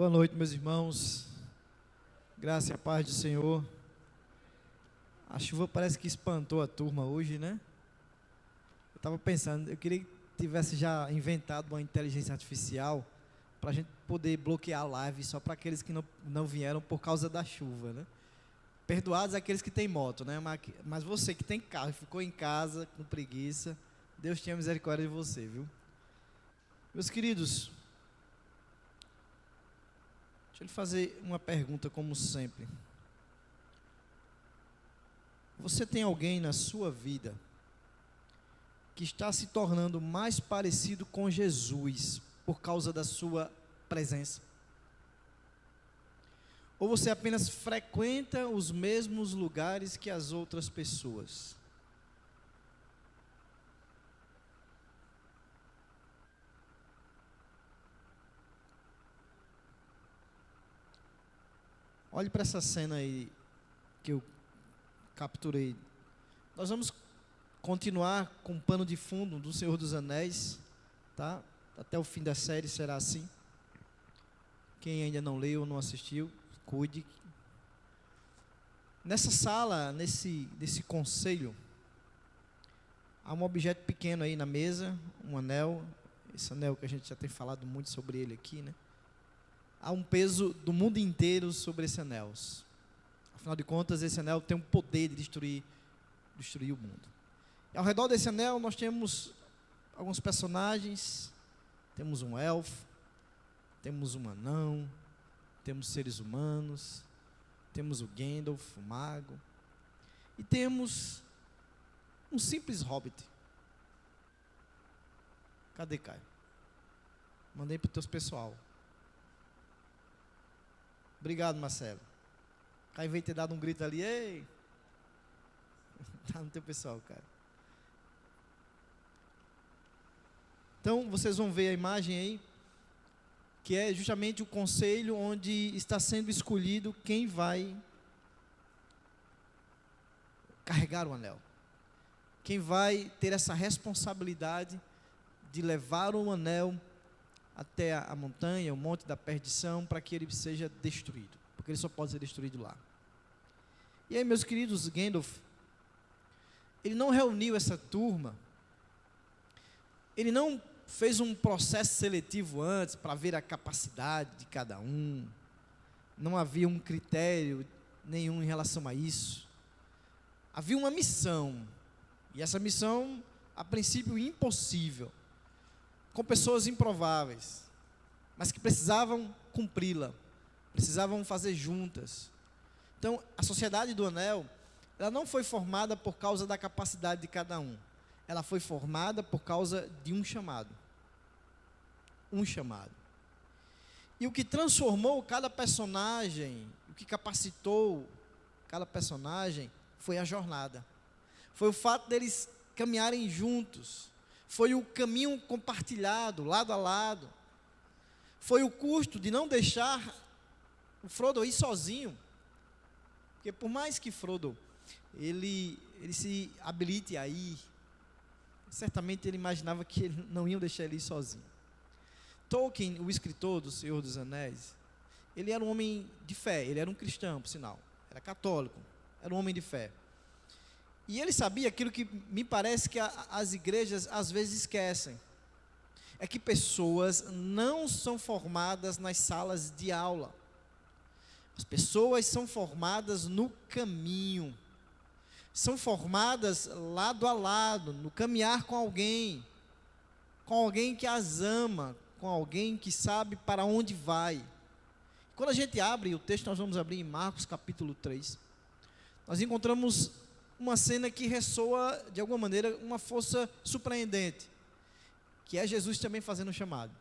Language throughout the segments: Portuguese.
Boa noite, meus irmãos. Graça e a paz do Senhor. A chuva parece que espantou a turma hoje, né? Eu estava pensando, eu queria que tivesse já inventado uma inteligência artificial para a gente poder bloquear a live só para aqueles que não vieram por causa da chuva, né? Perdoados aqueles que têm moto, né? Mas você que tem carro e ficou em casa com preguiça, Deus tenha misericórdia de você, viu? Meus queridos, deixa eu lhe fazer uma pergunta como sempre. Você tem alguém na sua vida que está se tornando mais parecido com Jesus por causa da sua presença? Ou você apenas frequenta os mesmos lugares que as outras pessoas? Olhe para essa cena aí que eu capturei. Nós vamos continuar com o pano de fundo do Senhor dos Anéis, tá? Até o fim da série será assim. Quem ainda não leu ou não assistiu, cuide. Nessa sala, nesse conselho, há um objeto pequeno aí na mesa, um anel. Esse anel que a gente já tem falado muito sobre ele aqui, né? Há um peso do mundo inteiro sobre esse anel. Afinal de contas, esse anel tem o poder de destruir o mundo. E ao redor desse anel nós temos alguns personagens. Temos um elfo, temos um anão, temos seres humanos, temos o Gandalf, o mago, e temos um simples hobbit. Cadê Caio? Mandei para o teu pessoal. Obrigado, Marcelo. Caio veio ter dado um grito ali, ei! Tá no teu pessoal, cara. Então, vocês vão ver a imagem aí, que é justamente o conselho onde está sendo escolhido quem vai carregar o anel. Quem vai ter essa responsabilidade de levar o anel até a montanha, o monte da perdição, para que ele seja destruído, porque ele só pode ser destruído lá. E aí, meus queridos, Gandalf, ele não reuniu essa turma, ele não fez um processo seletivo antes para ver a capacidade de cada um, não havia um critério nenhum em relação a isso. Havia uma missão, e essa missão, a princípio, impossível, com pessoas improváveis, mas que precisavam cumpri-la, precisavam fazer juntas. Então, a Sociedade do Anel, ela não foi formada por causa da capacidade de cada um, ela foi formada por causa de um chamado. Um chamado. E o que transformou cada personagem, o que capacitou cada personagem, foi a jornada. Foi o fato deles caminharem juntos. Foi o caminho compartilhado, lado a lado. Foi o custo de não deixar o Frodo ir sozinho. Porque por mais que Frodo, ele se habilite a ir, certamente ele imaginava que ele não iam deixar ele ir sozinho. Tolkien, o escritor do Senhor dos Anéis, ele era um homem de fé, ele era um cristão, por sinal. Era católico, era um homem de fé. E ele sabia aquilo que me parece que as igrejas às vezes esquecem. É que pessoas não são formadas nas salas de aula. As pessoas são formadas no caminho. São formadas lado a lado, no caminhar com alguém que as ama, com alguém que sabe para onde vai. Quando a gente abre o texto, nós vamos abrir em Marcos capítulo 3, nós encontramos uma cena que ressoa, de alguma maneira, uma força surpreendente, que é Jesus também fazendo um chamado.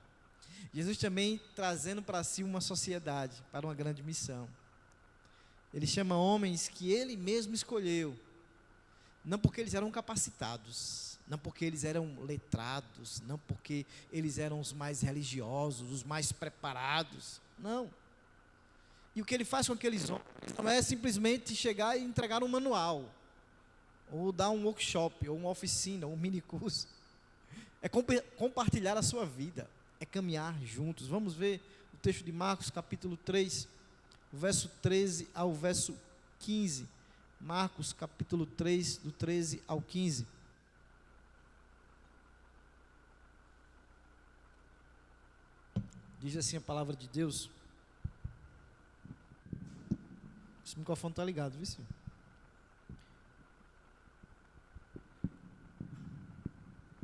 Jesus também trazendo para si uma sociedade, para uma grande missão. Ele chama homens que ele mesmo escolheu, não porque eles eram capacitados, não porque eles eram letrados, não porque eles eram os mais religiosos, os mais preparados, não. E o que ele faz com aqueles homens não é simplesmente chegar e entregar um manual, ou dar um workshop, ou uma oficina, ou um mini curso. É compartilhar a sua vida, é caminhar juntos. Vamos ver o texto de Marcos, capítulo 3, verso 13 ao verso 15. Marcos, capítulo 3, do 13 ao 15. Diz assim a palavra de Deus. Esse microfone está ligado, viu, senhor?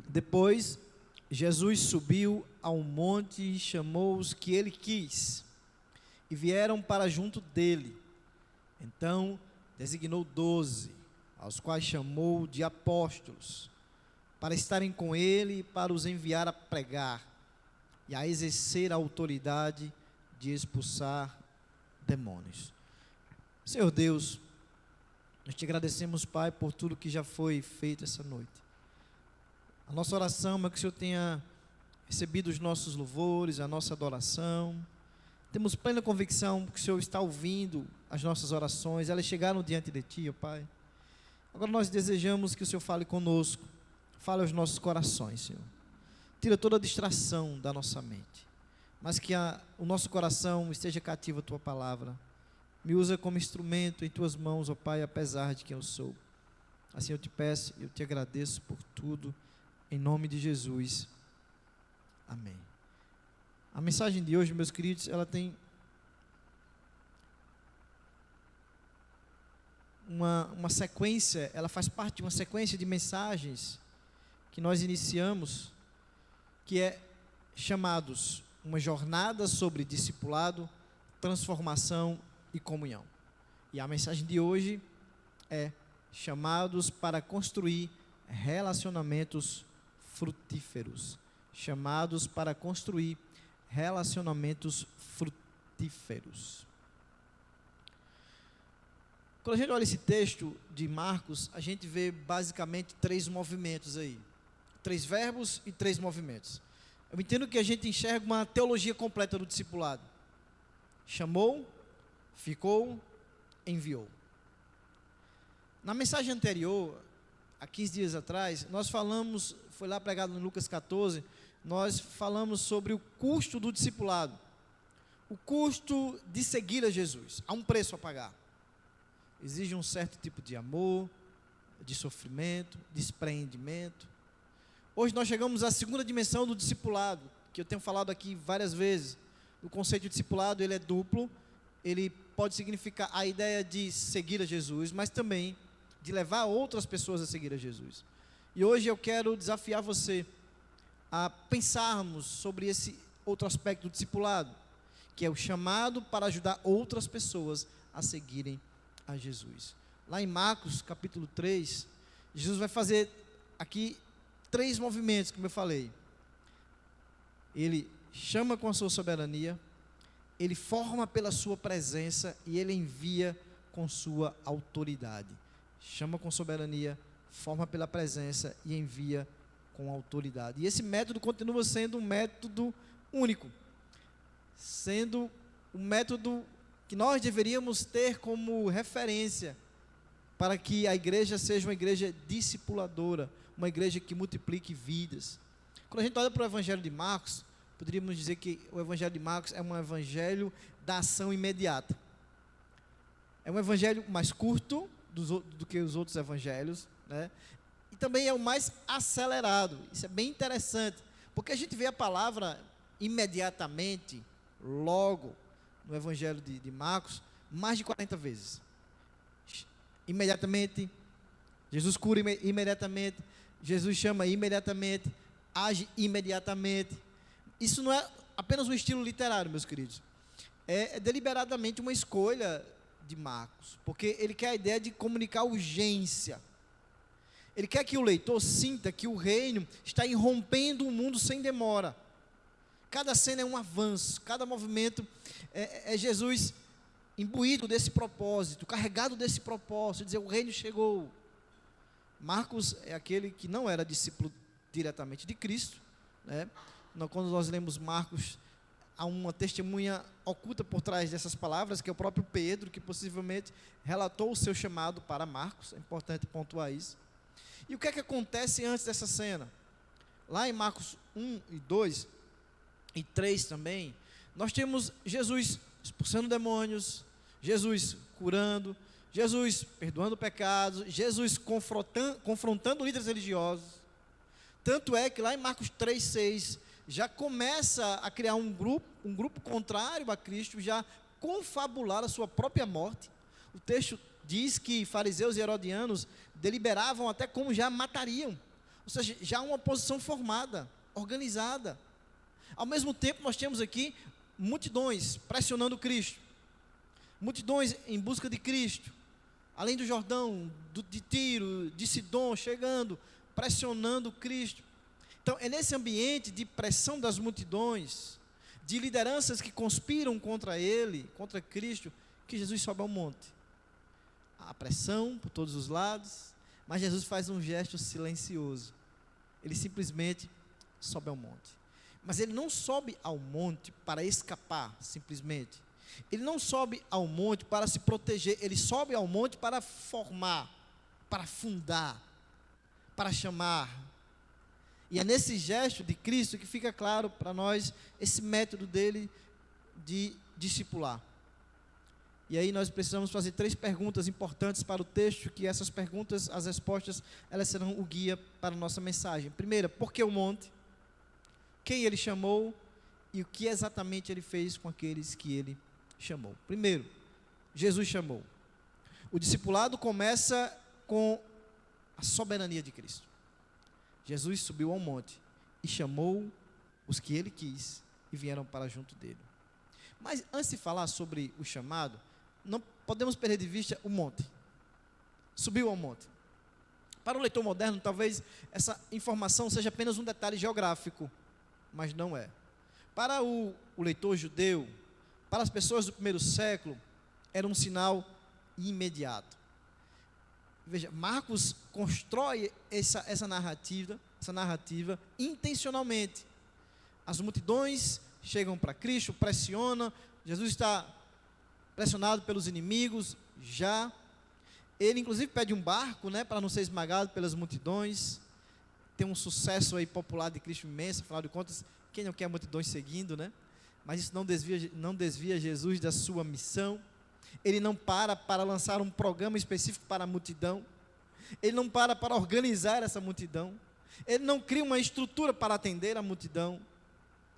Depois, Jesus subiu ao monte e chamou os que ele quis, e vieram para junto dele. Então, designou 12, aos quais chamou de apóstolos, para estarem com ele e para os enviar a pregar, e a exercer a autoridade de expulsar demônios. Senhor Deus, nós te agradecemos, Pai, por tudo que já foi feito essa noite. A nossa oração é que o Senhor tenha recebido os nossos louvores, a nossa adoração. Temos plena convicção que o Senhor está ouvindo as nossas orações, elas chegaram diante de Ti, ó Pai. Agora nós desejamos que o Senhor fale conosco, fale aos nossos corações, Senhor. Tira toda a distração da nossa mente, mas que o nosso coração esteja cativo à Tua palavra. Me usa como instrumento em Tuas mãos, ó Pai, apesar de quem eu sou. Assim eu te peço, eu te agradeço por tudo, em nome de Jesus. Amém. A mensagem de hoje, meus queridos, ela tem uma sequência, ela faz parte de uma sequência de mensagens que nós iniciamos, que é chamados uma jornada sobre discipulado, transformação e comunhão. E a mensagem de hoje é chamados para construir relacionamentos frutíferos. Chamados para construir relacionamentos frutíferos. Quando a gente olha esse texto de Marcos, a gente vê basicamente 3 movimentos aí. 3 verbos e 3 movimentos. Eu entendo que a gente enxerga uma teologia completa do discipulado. Chamou, ficou, enviou. Na mensagem anterior, há 15 dias atrás, nós falamos, foi lá pregado no Lucas 14, nós falamos sobre o custo do discipulado. O custo de seguir a Jesus. Há um preço a pagar. Exige um certo tipo de amor, de sofrimento, despreendimento. Hoje nós chegamos à segunda dimensão do discipulado, que eu tenho falado aqui várias vezes. O conceito de discipulado, ele é duplo. Ele pode significar a ideia de seguir a Jesus, mas também de levar outras pessoas a seguir a Jesus. E hoje eu quero desafiar você a pensarmos sobre esse outro aspecto do discipulado, que é o chamado para ajudar outras pessoas a seguirem a Jesus. Lá em Marcos, capítulo 3, Jesus vai fazer aqui 3 movimentos, como eu falei. Ele chama com a sua soberania, ele forma pela sua presença e ele envia com sua autoridade. Chama com soberania, forma pela presença e envia com autoridade. E esse método continua sendo um método único, sendo um método que nós deveríamos ter como referência para que a igreja seja uma igreja discipuladora, uma igreja que multiplique vidas. Quando a gente olha para o evangelho de Marcos, poderíamos dizer que o evangelho de Marcos é um evangelho da ação imediata. É um evangelho mais curto do que os outros evangelhos, né? E também é o mais acelerado. Isso é bem interessante, porque a gente vê a palavra imediatamente, logo, no evangelho de Marcos, mais de 40 vezes. Imediatamente, Jesus cura imediatamente, Jesus chama imediatamente, age imediatamente. Isso não é apenas um estilo literário, meus queridos. É deliberadamente uma escolha de Marcos, porque ele quer a ideia de comunicar urgência. Ele quer que o leitor sinta que o reino está irrompendo o mundo sem demora. Cada cena é um avanço, cada movimento é Jesus imbuído desse propósito, carregado desse propósito, de dizer, o reino chegou. Marcos é aquele que não era discípulo diretamente de Cristo, né? Quando nós lemos Marcos, há uma testemunha oculta por trás dessas palavras, que é o próprio Pedro, que possivelmente relatou o seu chamado para Marcos. É importante pontuar isso. E o que é que acontece antes dessa cena? Lá em Marcos 1 e 2 e 3 também, nós temos Jesus expulsando demônios, Jesus curando, Jesus perdoando pecados, Jesus confrontando líderes religiosos. Tanto é que lá em Marcos 3,6 já começa a criar um grupo contrário a Cristo, já confabular a sua própria morte. O texto diz que fariseus e herodianos deliberavam até como já matariam, ou seja, já uma oposição formada, organizada. Ao mesmo tempo, nós temos aqui multidões pressionando Cristo, multidões em busca de Cristo, além do Jordão, de Tiro, de Sidom, chegando, pressionando Cristo. Então, é nesse ambiente de pressão das multidões, de lideranças que conspiram contra ele, contra Cristo, que Jesus sobe ao monte. A pressão por todos os lados, mas Jesus faz um gesto silencioso. Ele simplesmente sobe ao monte. Mas ele não sobe ao monte para escapar, simplesmente. Ele não sobe ao monte para se proteger, ele sobe ao monte para formar, para fundar, para chamar. E é nesse gesto de Cristo que fica claro para nós esse método dele de discipular. E aí nós precisamos fazer 3 perguntas importantes para o texto, que essas perguntas, as respostas, elas serão o guia para a nossa mensagem. Primeira, por que o monte? Quem ele chamou e o que exatamente ele fez com aqueles que ele chamou. Primeiro, Jesus chamou. O discipulado começa com a soberania de Cristo. Jesus subiu ao monte e chamou os que ele quis e vieram para junto dele. Mas antes de falar sobre o chamado, não podemos perder de vista o monte. Subiu ao monte. Para o leitor moderno, talvez essa informação seja apenas um detalhe geográfico, mas não é. Para o leitor judeu, para as pessoas do primeiro século, era um sinal imediato. Veja, Marcos constrói essa narrativa intencionalmente. As multidões chegam para Cristo, pressionam, Jesus está pressionado pelos inimigos, já. Ele inclusive pede um barco, para não ser esmagado pelas multidões. Tem um sucesso aí popular de Cristo imenso, afinal de contas, quem não quer multidões seguindo, Mas isso não desvia Jesus da sua missão. Ele não para lançar um programa específico para a multidão. Ele não para organizar essa multidão. Ele não cria uma estrutura para atender a multidão.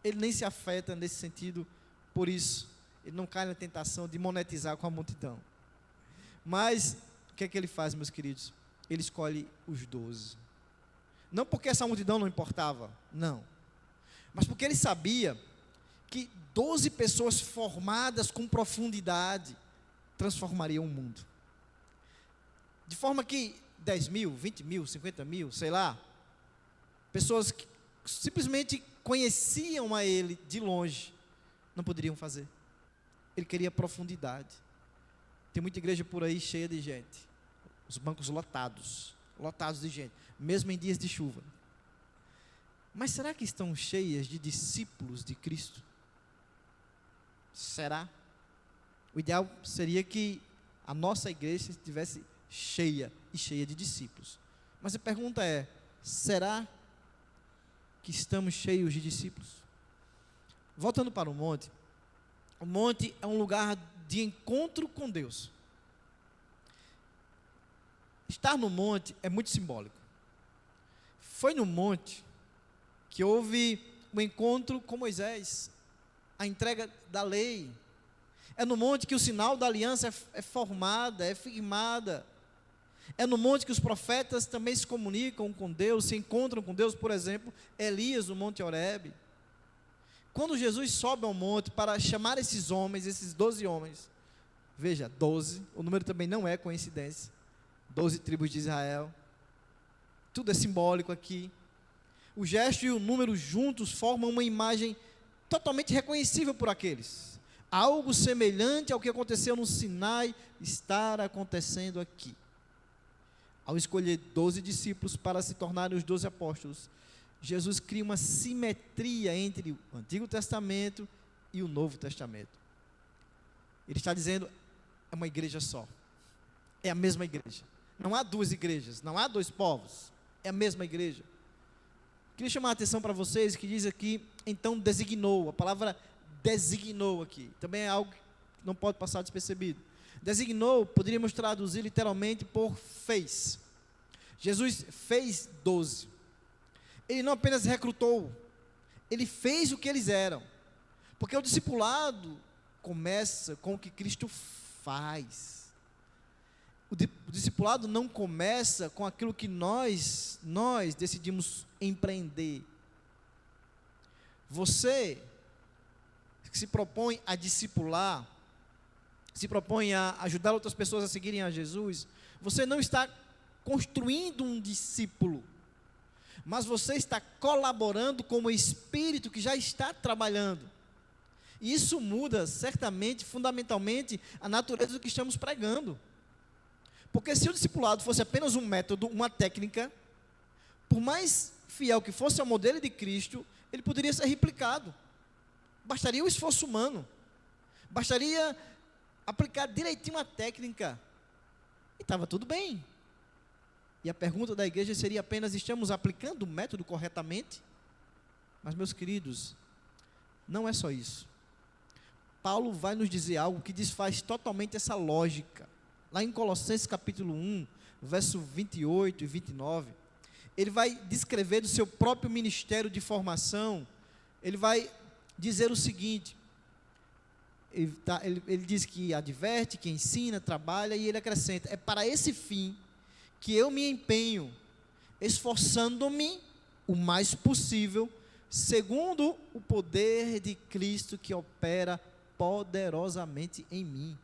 Ele nem se afeta nesse sentido, por isso, ele não cai na tentação de monetizar com a multidão. Mas, o que é que ele faz, meus queridos? Ele escolhe os 12. Não porque essa multidão não importava, não. Mas porque ele sabia que 12 pessoas formadas com profundidade transformariam o mundo. De forma que 10 mil, 20 mil, 50 mil, sei lá, pessoas que simplesmente conheciam a ele de longe, não poderiam fazer. Ele queria profundidade. Tem muita igreja por aí cheia de gente, os bancos lotados de gente, mesmo em dias de chuva. Mas será que estão cheias de discípulos de Cristo? Será? O ideal seria que a nossa igreja estivesse cheia de discípulos. Mas a pergunta é, será que estamos cheios de discípulos? Voltando para o monte é um lugar de encontro com Deus. Estar no monte é muito simbólico. Foi no monte que houve um encontro com Moisés, a entrega da lei. É no monte que o sinal da aliança é formada, é firmada. É no monte que os profetas também se comunicam com Deus, se encontram com Deus, por exemplo, Elias no Monte Horebe. Quando Jesus sobe ao monte para chamar esses homens, esses 12 homens, veja, 12, o número também não é coincidência, 12 tribos de Israel, tudo é simbólico aqui. O gesto e o número juntos formam uma imagem totalmente reconhecível por aqueles. Algo semelhante ao que aconteceu no Sinai está acontecendo aqui. Ao escolher 12 discípulos para se tornarem os 12 apóstolos, Jesus cria uma simetria entre o Antigo Testamento e o Novo Testamento. Ele está dizendo, é uma igreja só. É a mesma igreja. Não há duas igrejas, não há dois povos. É a mesma igreja. Queria chamar a atenção para vocês que diz aqui, então designou. A palavra designou aqui. Também é algo que não pode passar despercebido. Designou, poderíamos traduzir literalmente por fez. Jesus fez 12. Ele não apenas recrutou, ele fez o que eles eram. Porque o discipulado começa com o que Cristo faz. O discipulado não começa com aquilo que nós decidimos empreender. Você que se propõe a discipular, se propõe a ajudar outras pessoas a seguirem a Jesus, você não está construindo um discípulo, mas você está colaborando com o Espírito que já está trabalhando. E isso muda, certamente, fundamentalmente, a natureza do que estamos pregando. Porque se o discipulado fosse apenas um método, uma técnica, por mais fiel que fosse ao modelo de Cristo, ele poderia ser replicado. Bastaria o esforço humano. Bastaria aplicar direitinho a técnica. E estava tudo bem. E a pergunta da igreja seria apenas: estamos aplicando o método corretamente? Mas, meus queridos, não é só isso. Paulo vai nos dizer algo que desfaz totalmente essa lógica. Lá em Colossenses capítulo 1, verso 28 e 29, ele vai descrever do seu próprio ministério de formação. Ele vai dizer o seguinte, ele diz que adverte, que ensina, trabalha, e ele acrescenta: é para esse fim que eu me empenho, esforçando-me o mais possível, segundo o poder de Cristo que opera poderosamente em mim.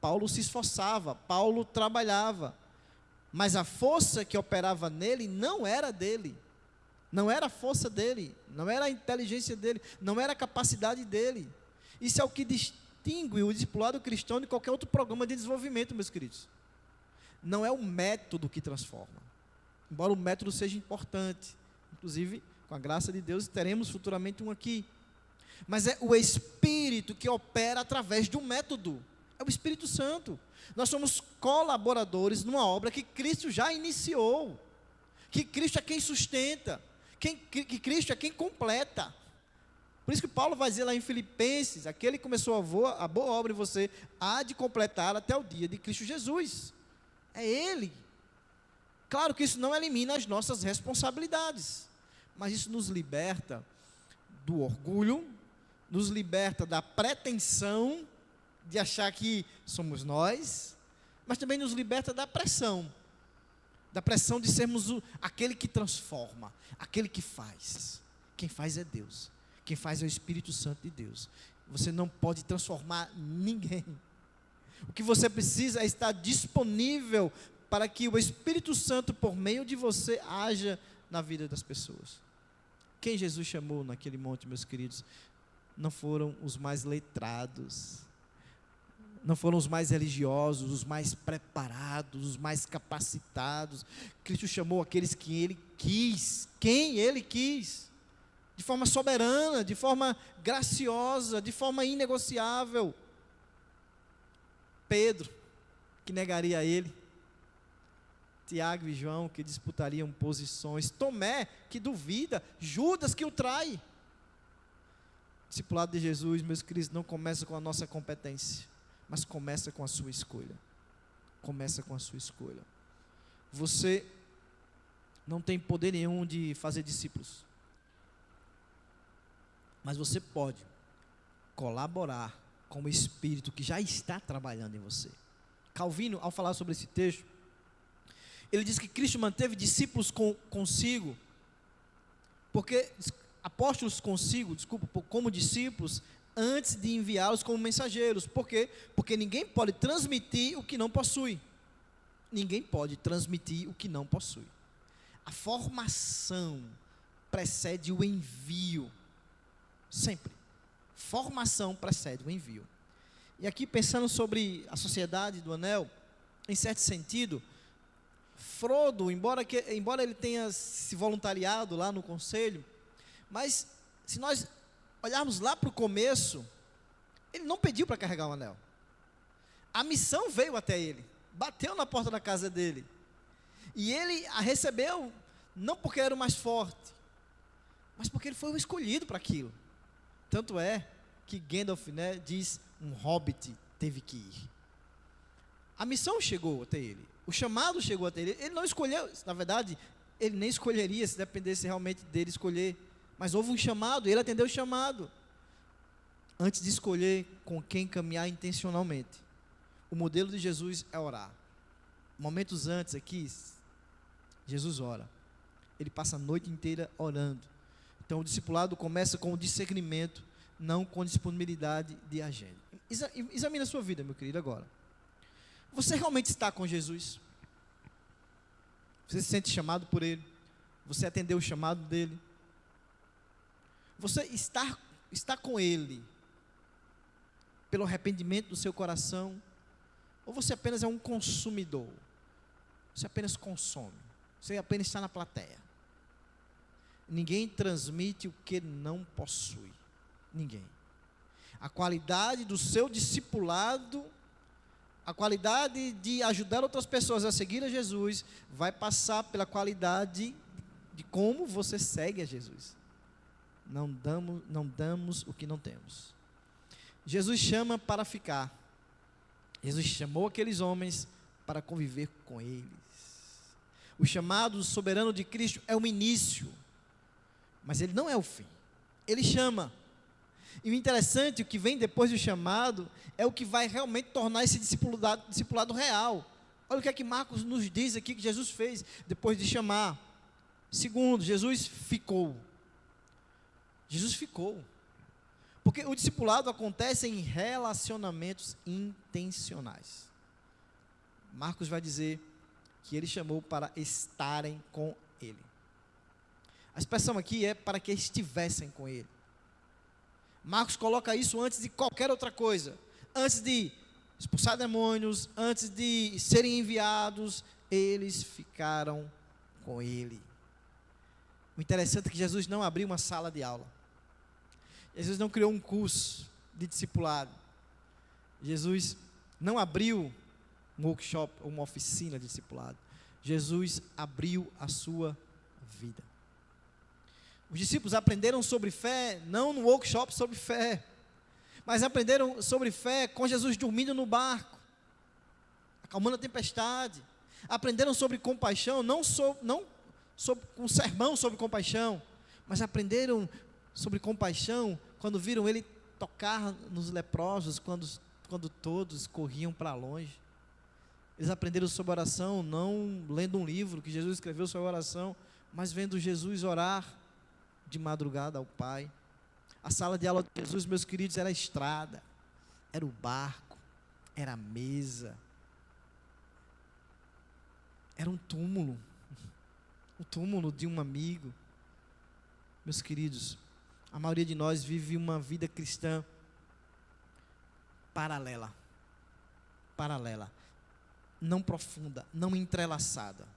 Paulo se esforçava, Paulo trabalhava, mas a força que operava nele não era dele, não era a força dele, não era a inteligência dele, não era a capacidade dele. Isso é o que distingue o discipulado cristão de qualquer outro programa de desenvolvimento, meus queridos. Não é o método que transforma, embora o método seja importante, inclusive, com a graça de Deus, teremos futuramente um aqui, mas é o Espírito que opera através do método. É o Espírito Santo. Nós somos colaboradores numa obra que Cristo já iniciou, que Cristo é quem sustenta, que Cristo é quem completa. Por isso que Paulo vai dizer lá em Filipenses: aquele que começou a boa obra em você há de completar até o dia de Cristo Jesus. É Ele. Claro que isso não elimina as nossas responsabilidades, mas isso nos liberta do orgulho, nos liberta da pretensão de achar que somos nós, mas também nos liberta da pressão de sermos aquele que transforma, aquele que faz. Quem faz é Deus, quem faz é o Espírito Santo de Deus. Você não pode transformar ninguém. O que você precisa é estar disponível para que o Espírito Santo, por meio de você, haja na vida das pessoas. Quem Jesus chamou naquele monte, meus queridos, não foram os mais letrados, não foram os mais religiosos, os mais preparados, os mais capacitados. Cristo chamou aqueles que Ele quis, quem Ele quis, de forma soberana, de forma graciosa, de forma inegociável. Pedro, que negaria a Ele. Tiago e João, que disputariam posições. Tomé, que duvida. Judas, que o trai. O discipulado de Jesus, meus queridos, não começa com a nossa competência, mas começa com a sua escolha. Começa com a sua escolha. Você não tem poder nenhum de fazer discípulos, mas você pode colaborar com o Espírito que já está trabalhando em você. Calvino, ao falar sobre esse texto, ele diz que Cristo manteve discípulos consigo, porque apóstolos consigo, como discípulos, antes de enviá-los como mensageiros. Por quê? Porque ninguém pode transmitir o que não possui. Ninguém pode transmitir o que não possui. A formação precede o envio. Sempre. Formação precede o envio. E aqui, pensando sobre a sociedade do anel, em certo sentido, Frodo, embora ele tenha se voluntariado lá no conselho, mas se nós olharmos lá para o começo, ele não pediu para carregar o anel. A missão veio até ele, bateu na porta da casa dele, e ele a recebeu, não porque era o mais forte, mas porque ele foi o escolhido para aquilo. Tanto é que Gandalf, né, diz, um hobbit teve que ir. A missão chegou até ele, o chamado chegou até ele. Ele não escolheu, na verdade, ele nem escolheria se dependesse realmente dele escolher. Mas houve um chamado, ele atendeu o chamado. Antes de escolher com quem caminhar intencionalmente, o modelo de Jesus é orar. Momentos antes aqui, Jesus ora. Ele passa a noite inteira orando. Então o discipulado começa com o discernimento, não com disponibilidade de agenda. Examine a sua vida, meu querido, agora. Você realmente está com Jesus? Você se sente chamado por Ele? Você atendeu o chamado dEle? Você está com Ele pelo arrependimento do seu coração? Ou você apenas é um consumidor? Você apenas consome? Você apenas está na plateia? Ninguém transmite o que não possui. Ninguém. A qualidade do seu discipulado, a qualidade de ajudar outras pessoas a seguir a Jesus, vai passar pela qualidade de como você segue a Jesus. Não damos o que não temos. Jesus chama para ficar. Jesus chamou aqueles homens para conviver com eles. O chamado soberano de Cristo é o início, mas ele não é o fim. Ele chama. E o interessante, o que vem depois do chamado, é o que vai realmente tornar esse discipulado real. Olha o que é que Marcos nos diz aqui que Jesus fez depois de chamar. Segundo, Jesus ficou. Jesus ficou. Porque o discipulado acontece em relacionamentos intencionais. Marcos vai dizer que ele chamou para estarem com ele. A expressão aqui é para que estivessem com ele. Marcos coloca isso antes de qualquer outra coisa. Antes de expulsar demônios, antes de serem enviados, eles ficaram com ele. O interessante é que Jesus não abriu uma sala de aula. Jesus não criou um curso de discipulado. Jesus não abriu um workshop ou uma oficina de discipulado. Jesus abriu a sua vida. Os discípulos aprenderam sobre fé, não no workshop sobre fé, mas aprenderam sobre fé com Jesus dormindo no barco, acalmando a tempestade. Aprenderam sobre compaixão, não sobre um sermão sobre compaixão, mas aprenderam sobre compaixão quando viram ele tocar nos leprosos, quando todos corriam para longe. Eles aprenderam sobre oração, não lendo um livro que Jesus escreveu sobre oração, mas vendo Jesus orar de madrugada ao Pai. A sala de aula de Jesus, meus queridos, era a estrada, era o barco, era a mesa, era um túmulo, o túmulo de um amigo. Meus queridos, a maioria de nós vive uma vida cristã paralela, não profunda, não entrelaçada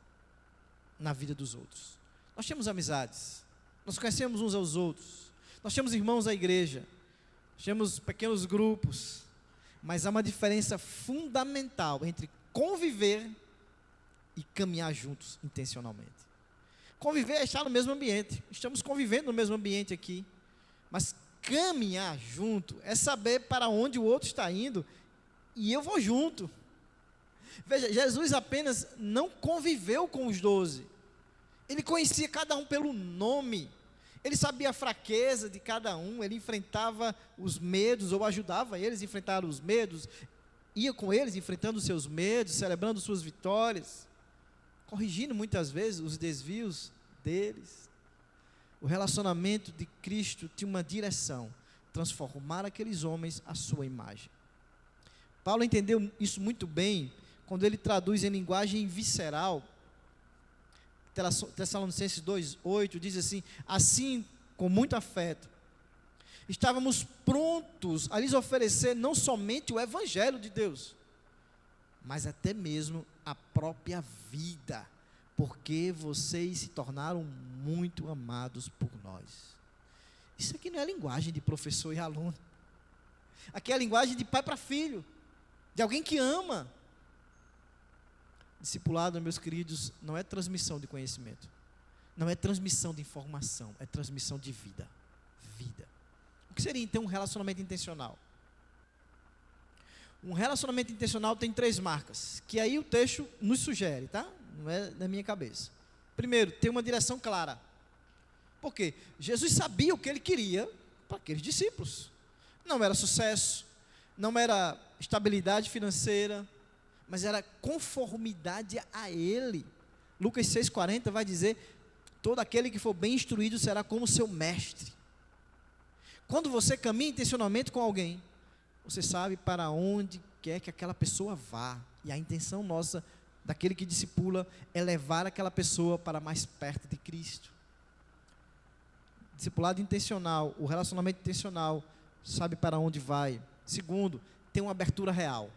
na vida dos outros. Nós temos amizades, nós conhecemos uns aos outros, nós temos irmãos à igreja, nós temos pequenos grupos, mas há uma diferença fundamental entre conviver e caminhar juntos intencionalmente. Conviver é estar no mesmo ambiente, estamos convivendo no mesmo ambiente aqui, mas caminhar junto é saber para onde o outro está indo e eu vou junto. Veja, Jesus apenas não conviveu com os 12, ele conhecia cada um pelo nome, ele sabia a fraqueza de cada um, ele enfrentava os medos, ou ajudava eles a enfrentar os medos, ia com eles enfrentando os seus medos, celebrando suas vitórias, corrigindo muitas vezes os desvios deles. O relacionamento de Cristo tinha uma direção: transformar aqueles homens à sua imagem. Paulo entendeu isso muito bem quando ele traduz em linguagem visceral. Tessalonicenses 2:8 diz assim: assim, com muito afeto, estávamos prontos a lhes oferecer não somente o evangelho de Deus, mas até mesmo a própria vida, porque vocês se tornaram muito amados por nós. Isso aqui não é linguagem de professor e aluno, aqui é a linguagem de pai para filho, de alguém que ama. Discipulado, meus queridos, não é transmissão de conhecimento, não é transmissão de informação, é transmissão de vida. Vida. O que seria ter um relacionamento intencional? Um relacionamento intencional tem 3 marcas, que aí o texto nos sugere, tá? Não é da minha cabeça. Primeiro, ter uma direção clara. Por quê? Jesus sabia o que ele queria para aqueles discípulos. Não era sucesso, não era estabilidade financeira, mas era conformidade a ele. Lucas 6,40 vai dizer: todo aquele que for bem instruído será como seu mestre. Quando você caminha intencionalmente com alguém, você sabe para onde quer que aquela pessoa vá. E a intenção nossa, daquele que discipula, é levar aquela pessoa para mais perto de Cristo. Discipulado intencional, o relacionamento intencional, sabe para onde vai. Segundo, tem uma abertura real.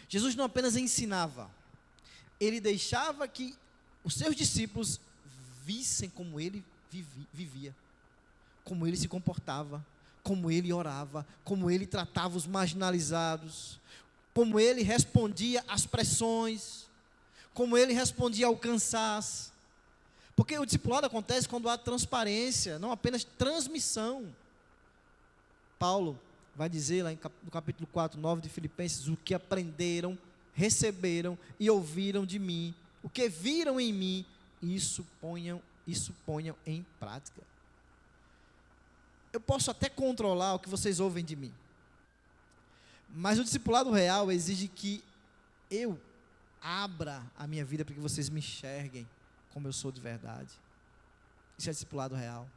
Jesus não apenas ensinava, ele deixava que os seus discípulos vissem como ele vivia, como ele se comportava, como ele orava, como ele tratava os marginalizados, como ele respondia às pressões, como ele respondia ao cansaço. Porque o discipulado acontece quando há transparência, não apenas transmissão. Paulo vai dizer lá no capítulo 4, 9 de Filipenses: o que aprenderam, receberam e ouviram de mim, o que viram em mim, isso ponham em prática. Eu posso até controlar o que vocês ouvem de mim, mas o discipulado real exige que eu abra a minha vida para que vocês me enxerguem como eu sou de verdade. Isso é discipulado real.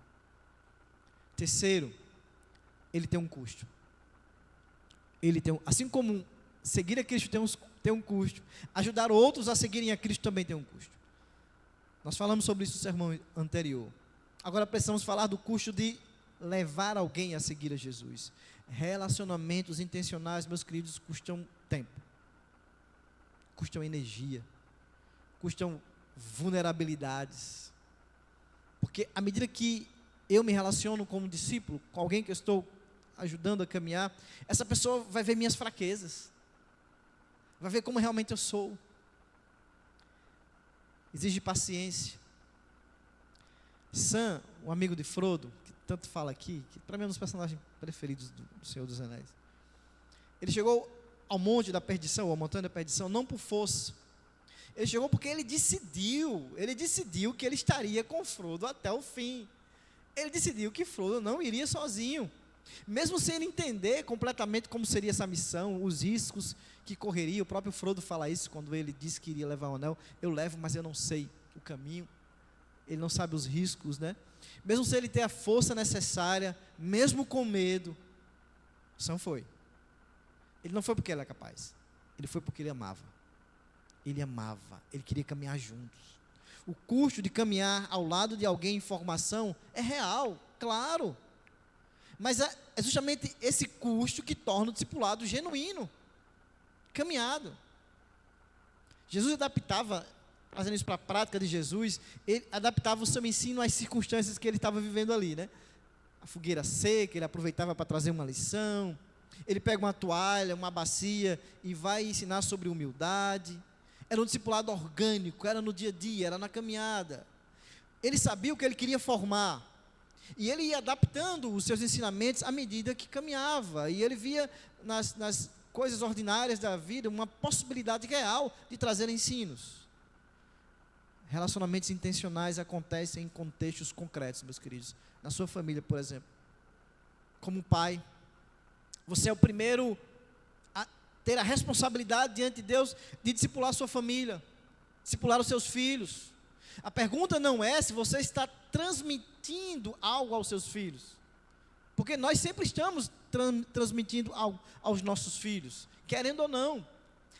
Terceiro, ele tem um custo. Assim como seguir a Cristo tem um custo, ajudar outros a seguirem a Cristo também tem um custo. Nós falamos sobre isso no sermão anterior. Agora precisamos falar do custo de levar alguém a seguir a Jesus. Relacionamentos intencionais, meus queridos, custam tempo, custam energia, custam vulnerabilidades. Porque à medida que eu me relaciono como discípulo, com alguém que eu estou ajudando a caminhar, essa pessoa vai ver minhas fraquezas, vai ver como realmente eu sou. Exige paciência. Sam, um amigo de Frodo, que tanto fala aqui, que para mim é um dos personagens preferidos do Senhor dos Anéis, ele chegou ao monte da perdição, à montanha da perdição, não por força. Ele chegou porque ele decidiu que ele estaria com Frodo até o fim. Ele decidiu que Frodo não iria sozinho, mesmo sem ele entender completamente como seria essa missão, os riscos que correria. O próprio Frodo fala isso quando ele disse que iria levar o anel: eu levo, mas eu não sei o caminho. Ele não sabe os riscos, né? Mesmo sem ele ter a força necessária, mesmo com medo, Sam foi. Ele não foi porque ele era capaz, ele foi porque ele amava. Ele queria caminhar juntos. O custo de caminhar ao lado de alguém em formação é real, claro. Mas é justamente esse custo que torna o discipulado genuíno, caminhado. Jesus adaptava, trazendo isso para a prática de Jesus, ele adaptava o seu ensino às circunstâncias que ele estava vivendo ali, né? A fogueira seca, ele aproveitava para trazer uma lição. Ele pega uma toalha, uma bacia e vai ensinar sobre humildade. Era um discipulado orgânico, era no dia a dia, era na caminhada. Ele sabia o que ele queria formar, e ele ia adaptando os seus ensinamentos à medida que caminhava, e ele via nas coisas ordinárias da vida uma possibilidade real de trazer ensinos. Relacionamentos intencionais acontecem em contextos concretos, meus queridos. Na sua família, por exemplo, como pai, você é o primeiro a ter a responsabilidade diante de Deus de discipular a sua família, discipular os seus filhos. A pergunta não é se você está transmitindo algo aos seus filhos, porque nós sempre estamos transmitindo algo aos nossos filhos, querendo ou não.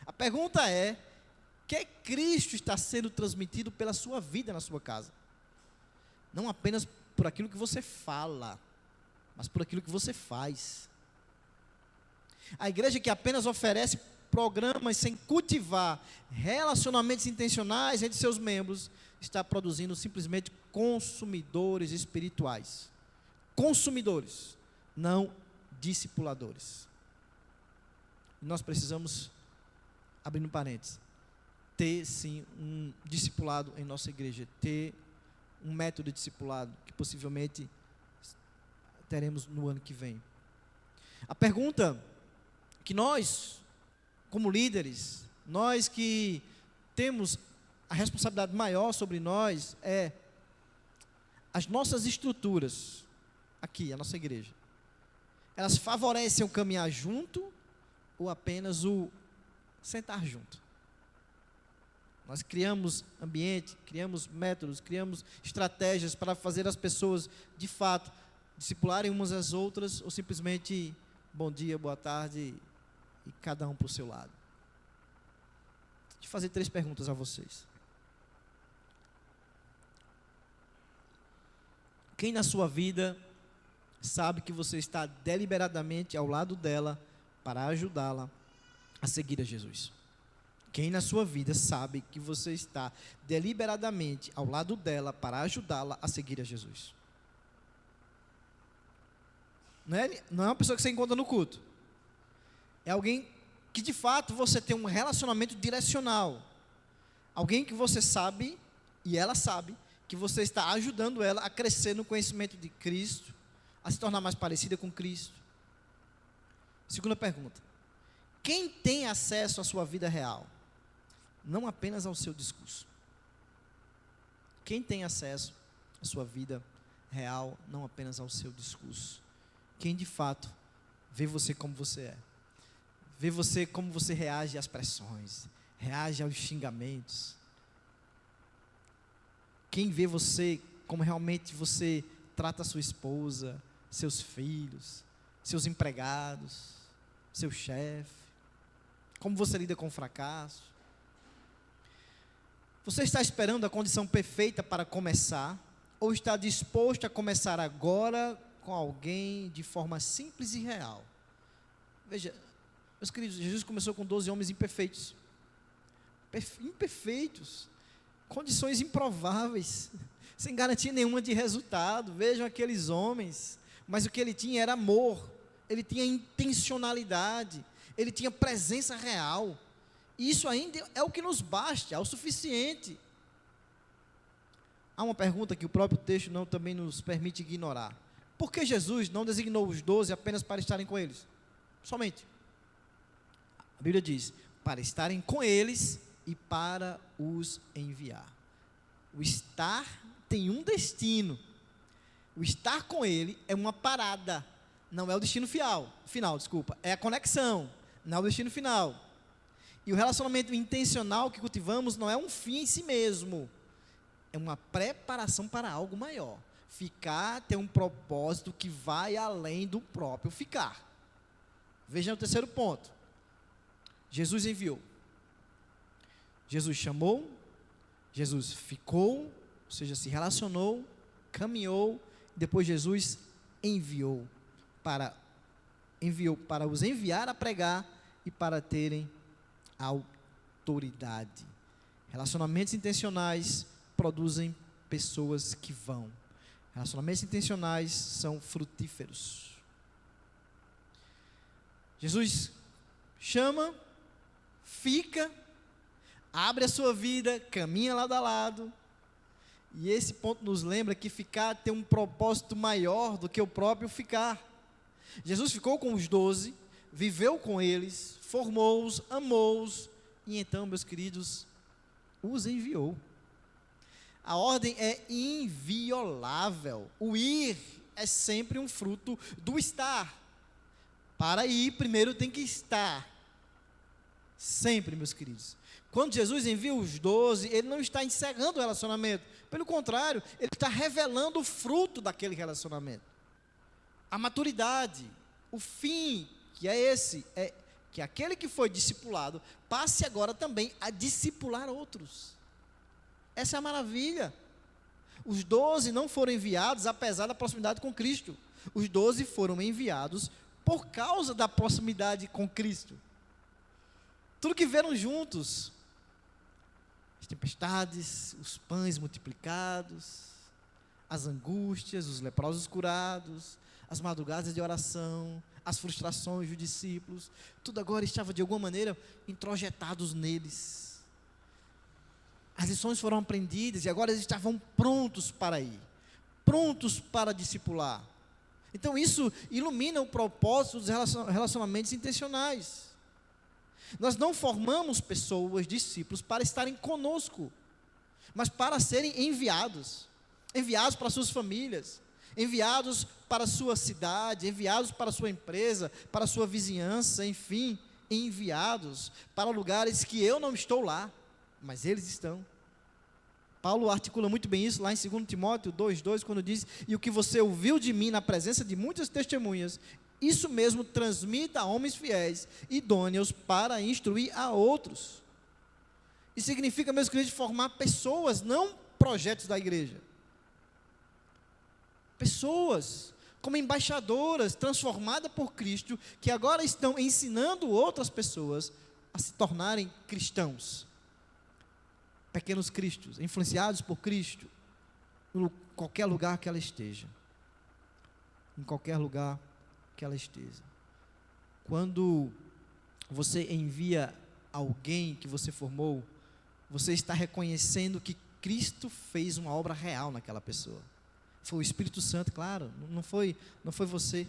A pergunta é: que Cristo está sendo transmitido pela sua vida na sua casa? Não apenas por aquilo que você fala, mas por aquilo que você faz. A igreja que apenas oferece programas sem cultivar relacionamentos intencionais entre seus membros, está produzindo simplesmente consumidores espirituais. Consumidores, não discipuladores. Nós precisamos, abrindo parênteses, ter sim um discipulado em nossa igreja, ter um método de discipulado que possivelmente teremos no ano que vem. A pergunta que nós, como líderes, nós que temos a responsabilidade maior sobre nós é: as nossas estruturas, aqui, a nossa igreja, elas favorecem o caminhar junto ou apenas o sentar junto? Nós criamos ambiente, criamos métodos, criamos estratégias para fazer as pessoas, de fato, discipularem umas às outras, ou simplesmente bom dia, boa tarde, e cada um para o seu lado? Deixa eu fazer 3 perguntas a vocês. Quem na sua vida sabe que você está deliberadamente ao lado dela para ajudá-la a seguir a Jesus? Quem na sua vida sabe que você está deliberadamente ao lado dela para ajudá-la a seguir a Jesus? Não é uma pessoa que você encontra no culto. É alguém que de fato você tem um relacionamento direcional. Alguém que você sabe, e ela sabe, que você está ajudando ela a crescer no conhecimento de Cristo, a se tornar mais parecida com Cristo. Segunda pergunta: quem tem acesso à sua vida real? Não apenas ao seu discurso. Quem tem acesso à sua vida real, não apenas ao seu discurso? Quem de fato vê você como você é? Vê você como você reage às pressões, reage aos xingamentos? Quem vê você como realmente você trata a sua esposa, seus filhos, seus empregados, seu chefe? Como você lida com o fracasso? Você está esperando a condição perfeita para começar? Ou está disposto a começar agora com alguém de forma simples e real? Veja, meus queridos, Jesus começou com 12 homens imperfeitos. Imperfeitos. Condições improváveis, sem garantia nenhuma de resultado. Vejam aqueles homens, mas o que ele tinha era amor, ele tinha intencionalidade, ele tinha presença real, e isso ainda é o que nos basta, é o suficiente. Há uma pergunta que o próprio texto também nos permite ignorar: por que Jesus não designou os 12 apenas para estarem com eles? Somente. A Bíblia diz: para estarem com eles e para os enviar. O estar tem um destino. O estar com ele é uma parada, não é o destino final, é a conexão, não é o destino final. E o relacionamento intencional que cultivamos não é um fim em si mesmo, é uma preparação para algo maior. Ficar tem um propósito que vai além do próprio ficar. Vejam o terceiro ponto: Jesus enviou. Jesus chamou, Jesus ficou, ou seja, se relacionou, caminhou, depois Jesus enviou para os enviar a pregar e para terem autoridade. Relacionamentos intencionais produzem pessoas que vão. Relacionamentos intencionais são frutíferos. Jesus chama, fica, abre a sua vida, caminha lado a lado. E esse ponto nos lembra que ficar tem um propósito maior do que o próprio ficar. Jesus ficou com os 12, viveu com eles, formou-os, amou-os, e então, meus queridos, os enviou. A ordem é inviolável. O ir é sempre um fruto do estar. Para ir, primeiro tem que estar. Sempre, meus queridos. Quando Jesus envia os 12, ele não está encerrando o relacionamento. Pelo contrário, ele está revelando o fruto daquele relacionamento. A maturidade, o fim, que é esse, é que aquele que foi discipulado passe agora também a discipular outros. Essa é a maravilha. Os 12 não foram enviados apesar da proximidade com Cristo. Os 12 foram enviados por causa da proximidade com Cristo. Tudo que viram juntos, as tempestades, os pães multiplicados, as angústias, os leprosos curados, as madrugadas de oração, as frustrações dos discípulos, tudo agora estava de alguma maneira introjetados neles. As lições foram aprendidas e agora eles estavam prontos para ir, prontos para discipular. Então isso ilumina o propósito dos relacionamentos intencionais. Nós não formamos pessoas, discípulos, para estarem conosco, mas para serem enviados para suas famílias, enviados para a sua cidade, enviados para a sua empresa, para a sua vizinhança, enfim, enviados para lugares que eu não estou lá, mas eles estão. Paulo articula muito bem isso lá em 2 Timóteo 2,2, quando diz: e o que você ouviu de mim na presença de muitas testemunhas, isso mesmo transmita a homens fiéis, idôneos para instruir a outros. Isso significa, meus queridos, formar pessoas, não projetos da igreja. Pessoas como embaixadoras, transformadas por Cristo, que agora estão ensinando outras pessoas a se tornarem cristãos. Pequenos cristos, influenciados por Cristo, em qualquer lugar que ela esteja. Em qualquer lugar que ela esteja. Quando você envia alguém que você formou, você está reconhecendo que Cristo fez uma obra real naquela pessoa. Foi o Espírito Santo, claro, não foi você.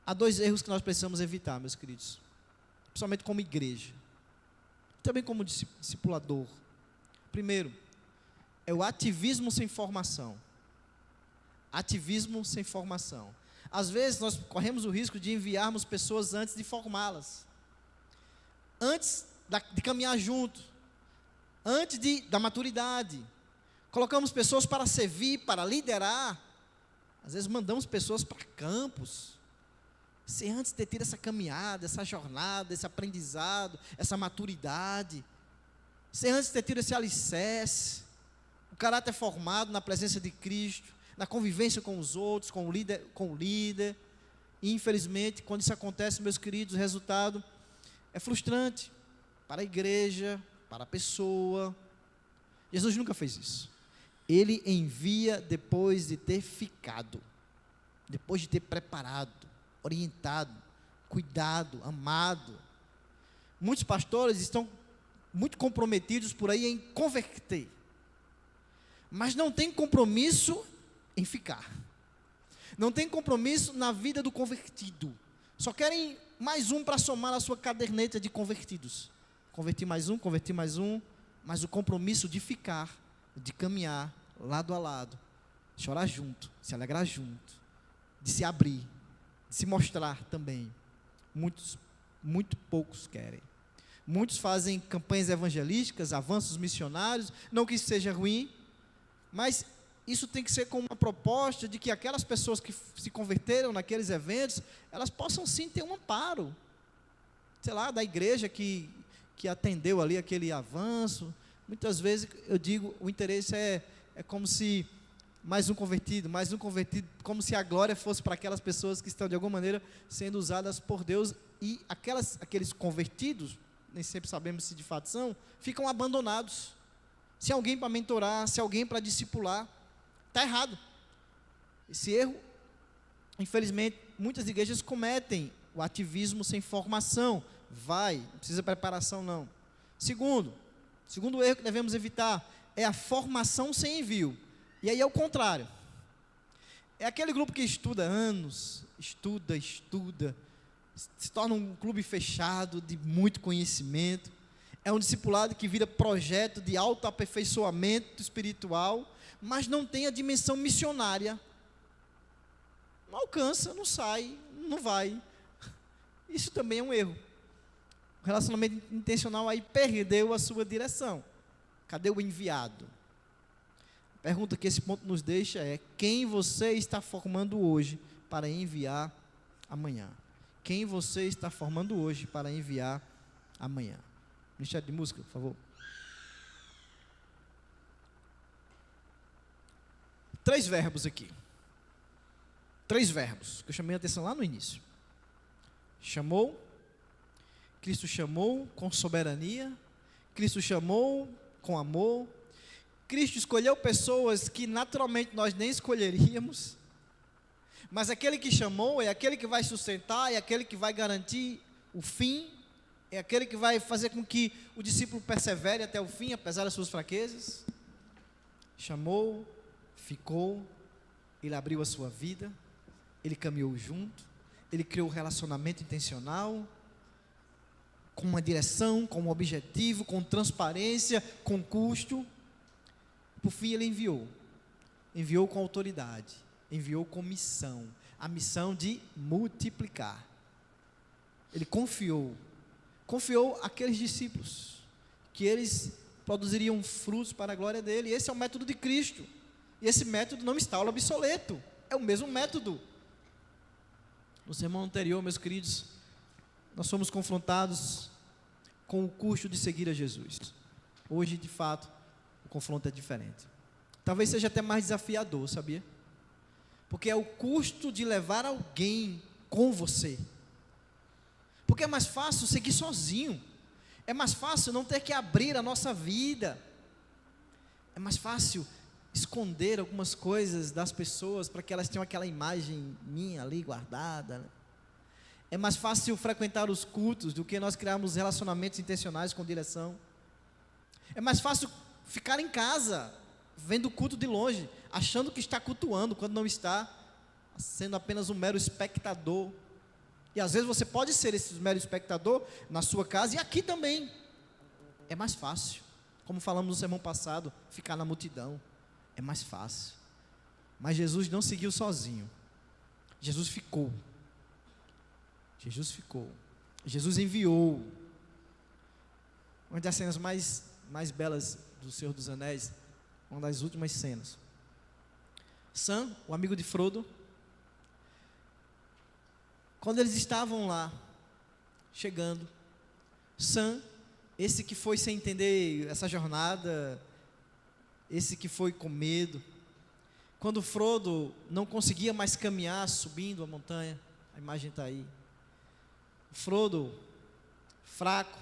Há 2 erros que nós precisamos evitar, meus queridos, principalmente como igreja, também como discipulador. Primeiro, é o ativismo sem formação. Ativismo sem formação. Às vezes nós corremos o risco de enviarmos pessoas antes de formá-las, antes de caminhar junto, antes da maturidade. Colocamos pessoas para servir, para liderar. Às vezes mandamos pessoas para campos, sem antes ter tido essa caminhada, essa jornada, esse aprendizado, essa maturidade, sem antes ter tido esse alicerce, o caráter formado na presença de Cristo, na convivência com os outros, com o líder. E infelizmente, quando isso acontece, meus queridos, o resultado é frustrante para a igreja, para a pessoa. Jesus nunca fez isso. Ele envia depois de ter ficado, depois de ter preparado, orientado, cuidado, amado. Muitos pastores estão muito comprometidos por aí em converter, mas não tem compromisso em ficar, não tem compromisso na vida do convertido, só querem mais um para somar na sua caderneta de convertidos, converti mais um, mas o compromisso de ficar, de caminhar lado a lado, chorar junto, se alegrar junto, de se abrir, de se mostrar também, muito poucos querem. Muitos fazem campanhas evangelísticas, avanços missionários, não que isso seja ruim, mas isso tem que ser com uma proposta de que aquelas pessoas que se converteram naqueles eventos, elas possam sim ter um amparo, sei lá, da igreja que atendeu ali aquele avanço. Muitas vezes, eu digo, o interesse é como se mais um convertido, como se a glória fosse para aquelas pessoas que estão de alguma maneira sendo usadas por Deus, e aqueles convertidos, nem sempre sabemos se de fato são, ficam abandonados. Se alguém para mentorar, se alguém para discipular, está errado. Esse erro, infelizmente, muitas igrejas cometem, o ativismo sem formação. Não precisa preparação não. Segundo erro que devemos evitar é a formação sem envio. E aí é o contrário. É aquele grupo que estuda anos, estuda, se torna um clube fechado de muito conhecimento. É um discipulado que vira projeto de autoaperfeiçoamento espiritual, mas não tem a dimensão missionária. Não alcança, não sai, não vai. Isso também é um erro. O relacionamento intencional aí perdeu a sua direção. Cadê o enviado? A pergunta que esse ponto nos deixa é: quem você está formando hoje para enviar amanhã? Quem você está formando hoje para enviar amanhã? Ministério de música, por favor. 3 verbos aqui. 3 verbos que eu chamei a atenção lá no início. Chamou, Cristo chamou com soberania, Cristo chamou com amor, Cristo escolheu pessoas que naturalmente nós nem escolheríamos, mas aquele que chamou é aquele que vai sustentar, é aquele que vai garantir o fim, é aquele que vai fazer com que o discípulo persevere até o fim, apesar das suas fraquezas. Chamou, ficou, ele abriu a sua vida, ele caminhou junto, ele criou um relacionamento intencional, com uma direção, com um objetivo, com transparência, com custo. Por fim, ele enviou com autoridade, enviou com missão, a missão de multiplicar. Ele confiou àqueles discípulos, que eles produziriam frutos para a glória dele. Esse é o método de Cristo, e esse método não está obsoleto, é o mesmo método. No sermão anterior, meus queridos, nós fomos confrontados com o custo de seguir a Jesus. Hoje, de fato, o confronto é diferente. Talvez seja até mais desafiador, sabia? Porque é o custo de levar alguém com você. Porque é mais fácil seguir sozinho. É mais fácil não ter que abrir a nossa vida. É mais fácil esconder algumas coisas das pessoas para que elas tenham aquela imagem minha ali guardada, né? É mais fácil frequentar os cultos do que nós criarmos relacionamentos intencionais com direção. É mais fácil ficar em casa, vendo o culto de longe, achando que está cultuando, quando não está, sendo apenas um mero espectador. E às vezes você pode ser esse mero espectador na sua casa e aqui também. É mais fácil, como falamos no sermão passado, ficar na multidão. É mais fácil. Mas Jesus não seguiu sozinho. Jesus ficou. Jesus enviou. Uma das cenas mais belas do Senhor dos Anéis, uma das últimas cenas. Sam, o amigo de Frodo, quando eles estavam lá, chegando, Sam, esse que foi sem entender essa jornada, esse que foi com medo, quando Frodo não conseguia mais caminhar subindo a montanha, a imagem está aí, Frodo, fraco,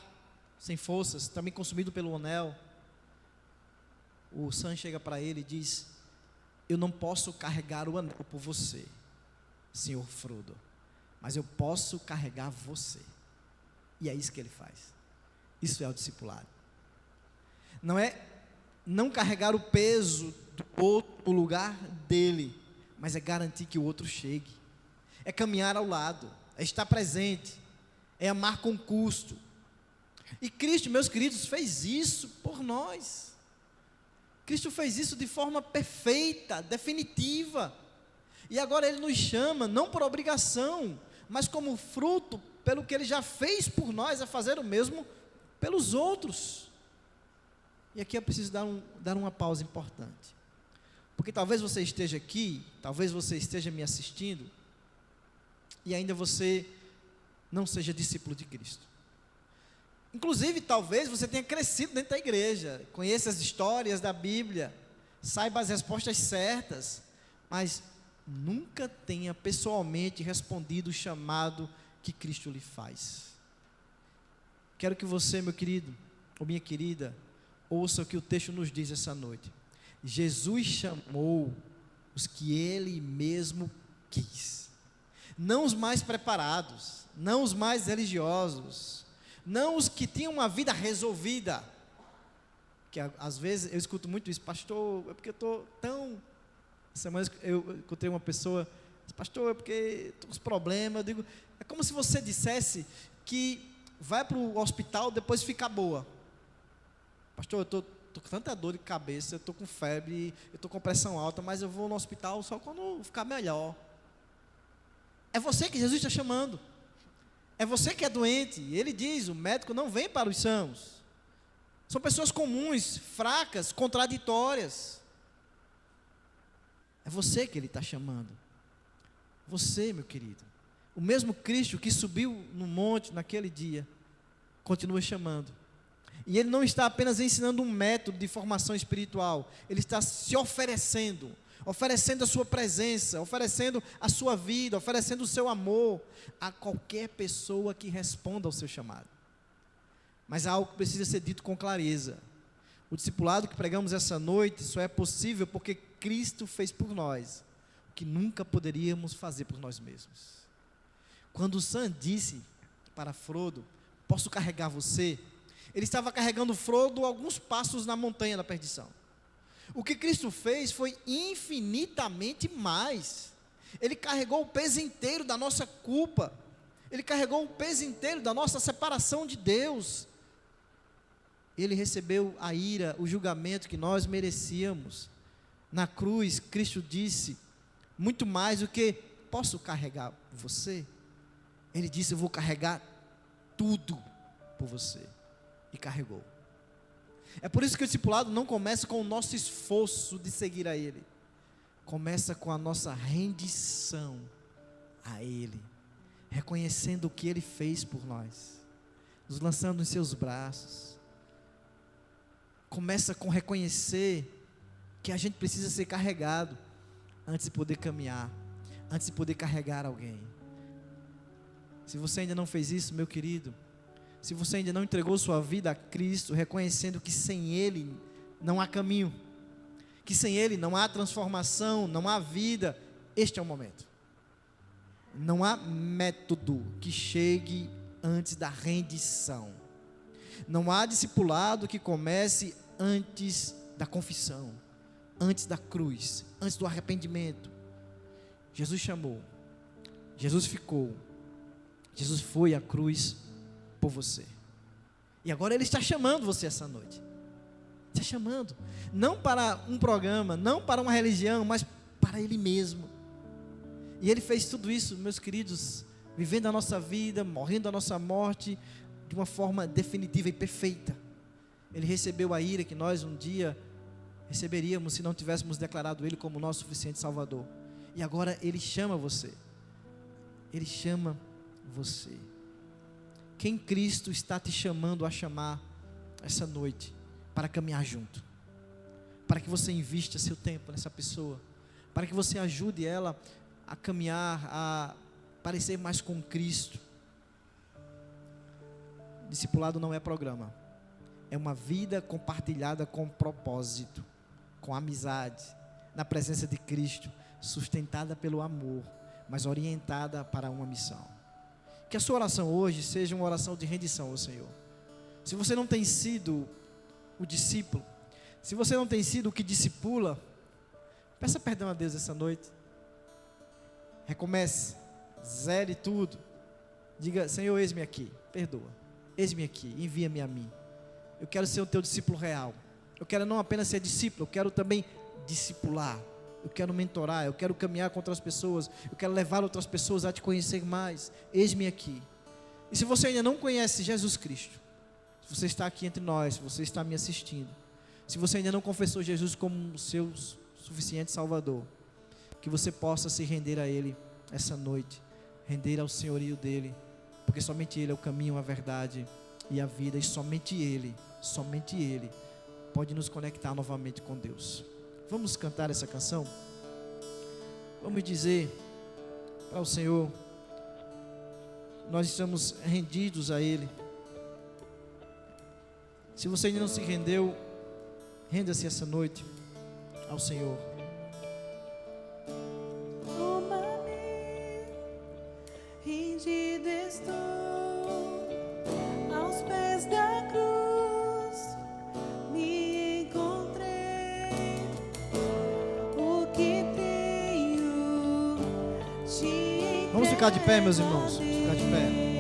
sem forças, também consumido pelo anel, o Sam chega para ele e diz: eu não posso carregar o anel por você, senhor Frodo, mas eu posso carregar você. E é isso que ele faz. Isso é o discipulado. Não é não carregar o peso do outro no lugar dele, mas é garantir que o outro chegue. É caminhar ao lado, é estar presente, é amar com custo. E Cristo, meus queridos, fez isso por nós. Cristo fez isso de forma perfeita, definitiva. E agora Ele nos chama, não por obrigação, mas como fruto, pelo que Ele já fez por nós, a fazer o mesmo pelos outros. E aqui eu preciso dar uma pausa importante. Porque talvez você esteja aqui, talvez você esteja me assistindo, e ainda você não seja discípulo de Cristo. Inclusive, talvez você tenha crescido dentro da igreja, conheça as histórias da Bíblia, saiba as respostas certas, mas nunca tenha pessoalmente respondido o chamado que Cristo lhe faz. Quero que você, meu querido, ou minha querida, ouça o que o texto nos diz essa noite. Jesus chamou os que Ele mesmo quis. Não os mais preparados, não os mais religiosos, não os que tinham uma vida resolvida. Que às vezes eu escuto muito isso: pastor, é porque eu estou tão... Essa semana eu encontrei uma pessoa, pastor, é porque estou com os problemas. Eu digo, é como se você dissesse que vai para o hospital, depois fica boa. Pastor, eu estou com tanta dor de cabeça, eu estou com febre, eu estou com pressão alta, mas eu vou no hospital só quando ficar melhor. É você que Jesus está chamando. É você que é doente. Ele diz: o médico não vem para os sãos. São pessoas comuns, fracas, contraditórias. É você que Ele está chamando. Você, meu querido. O mesmo Cristo que subiu no monte naquele dia, continua chamando. E Ele não está apenas ensinando um método de formação espiritual. Ele está se oferecendo a sua presença, oferecendo a sua vida, oferecendo o seu amor a qualquer pessoa que responda ao seu chamado. Mas há algo que precisa ser dito com clareza. O discipulado que pregamos essa noite só é possível porque Cristo fez por nós o que nunca poderíamos fazer por nós mesmos. Quando Sam disse para Frodo: posso carregar você? Ele estava carregando Frodo alguns passos na montanha da perdição. O que Cristo fez foi infinitamente mais. Ele carregou o peso inteiro da nossa culpa. Ele carregou o peso inteiro da nossa separação de Deus. Ele recebeu a ira, o julgamento que nós merecíamos. Na cruz, Cristo disse, muito mais do que posso carregar você. Ele disse, eu vou carregar tudo por você. E carregou. É por isso que o discipulado não começa com o nosso esforço de seguir a Ele. Começa com a nossa rendição a Ele. Reconhecendo o que Ele fez por nós. Nos lançando em seus braços. Começa com reconhecer que a gente precisa ser carregado antes de poder caminhar, antes de poder carregar alguém. Se você ainda não fez isso, meu querido, se você ainda não entregou sua vida a Cristo, reconhecendo que sem Ele não há caminho, que sem Ele não há transformação, não há vida, este é o momento. Não há método que chegue antes da rendição. Não há discipulado que comece antes da confissão, antes da cruz, antes do arrependimento. Jesus chamou, Jesus ficou, Jesus foi à cruz por você. E agora Ele está chamando você essa noite. Está chamando, não para um programa, não para uma religião, mas para Ele mesmo. E Ele fez tudo isso, meus queridos, vivendo a nossa vida, morrendo a nossa morte, de uma forma definitiva e perfeita. Ele recebeu a ira que nós um dia receberíamos se não tivéssemos declarado Ele como nosso suficiente Salvador. E agora Ele chama você. Ele chama você. Quem Cristo está te chamando a chamar essa noite para caminhar junto? Para que você invista seu tempo nessa pessoa. Para que você ajude ela a caminhar, a parecer mais com Cristo. Discipulado não é programa. É uma vida compartilhada com propósito, com amizade, na presença de Cristo, sustentada pelo amor, mas orientada para uma missão. Que a sua oração hoje seja uma oração de rendição ao Senhor. Se você não tem sido o discípulo, se você não tem sido o que discipula, peça perdão a Deus essa noite. Recomece, zere tudo. Diga, Senhor, eis-me aqui, perdoa. Eis-me aqui, envia-me a mim. Eu quero ser o teu discípulo real. Eu quero não apenas ser discípulo, eu quero também discipular. Eu quero mentorar, eu quero caminhar com outras pessoas. Eu quero levar outras pessoas a te conhecer mais. Eis-me aqui. E se você ainda não conhece Jesus Cristo, se você está aqui entre nós, se você está me assistindo, se você ainda não confessou Jesus como seu suficiente Salvador, que você possa se render a Ele essa noite, render ao senhorio dEle, porque somente Ele é o caminho, a verdade e a vida, e somente Ele pode nos conectar novamente com Deus. Vamos cantar essa canção? Vamos dizer para o Senhor, nós estamos rendidos a Ele. Se você ainda não se rendeu, renda-se essa noite ao Senhor. Toma-me, rendido estou aos pés da cruz, me encontrei, o que tenho te Vamos ficar de pé, meus irmãos. Vamos ficar de pé.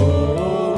Oh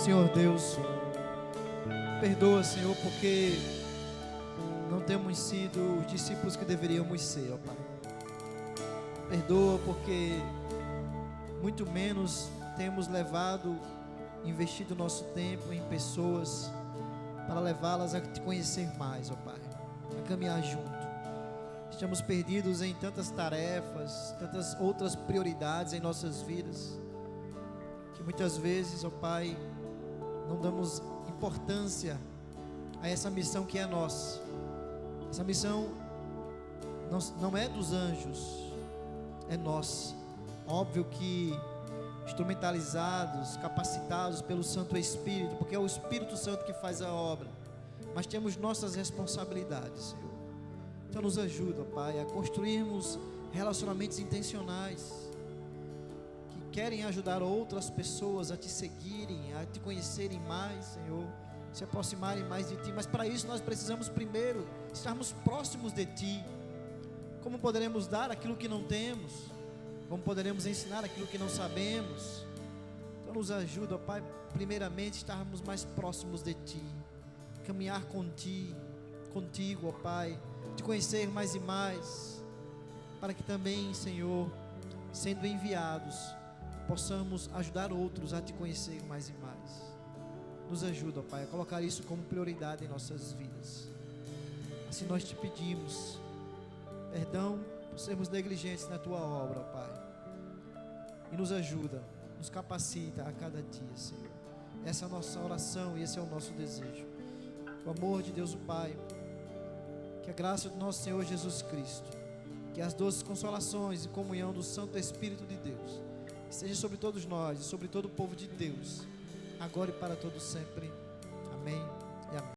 Senhor Deus, perdoa, Senhor, porque não temos sido os discípulos que deveríamos ser, ó Pai. Perdoa porque muito menos temos investido nosso tempo em pessoas para levá-las a te conhecer mais, ó Pai, a caminhar junto. Estamos perdidos em tantas tarefas, tantas outras prioridades em nossas vidas, que muitas vezes, ó Pai, não damos importância a essa missão que é nossa. Essa missão não é dos anjos, é nossa. Óbvio que instrumentalizados, capacitados pelo Santo Espírito, porque é o Espírito Santo que faz a obra, mas temos nossas responsabilidades, Senhor. Então nos ajuda, Pai, a construirmos relacionamentos intencionais, que querem ajudar outras pessoas a te seguirem, a te conhecerem mais, Senhor, se aproximarem mais de Ti, mas para isso nós precisamos primeiro estarmos próximos de Ti. Como poderemos dar aquilo que não temos? Como poderemos ensinar aquilo que não sabemos? Então nos ajuda, Pai, primeiramente estarmos mais próximos de Ti, caminhar contigo, ó Pai, te conhecer mais e mais, para que também, Senhor, sendo enviados, possamos ajudar outros a te conhecer mais e mais. Nos ajuda, ó Pai, a colocar isso como prioridade em nossas vidas. Assim nós te pedimos perdão por sermos negligentes na Tua obra, ó Pai, e nos ajuda, nos capacita a cada dia, Senhor. Essa é a nossa oração e esse é o nosso desejo. O amor de Deus o Pai, que a graça do nosso Senhor Jesus Cristo, que as doces consolações e comunhão do Santo Espírito de Deus esteja sobre todos nós e sobre todo o povo de Deus, agora e para todos sempre. Amém e amém.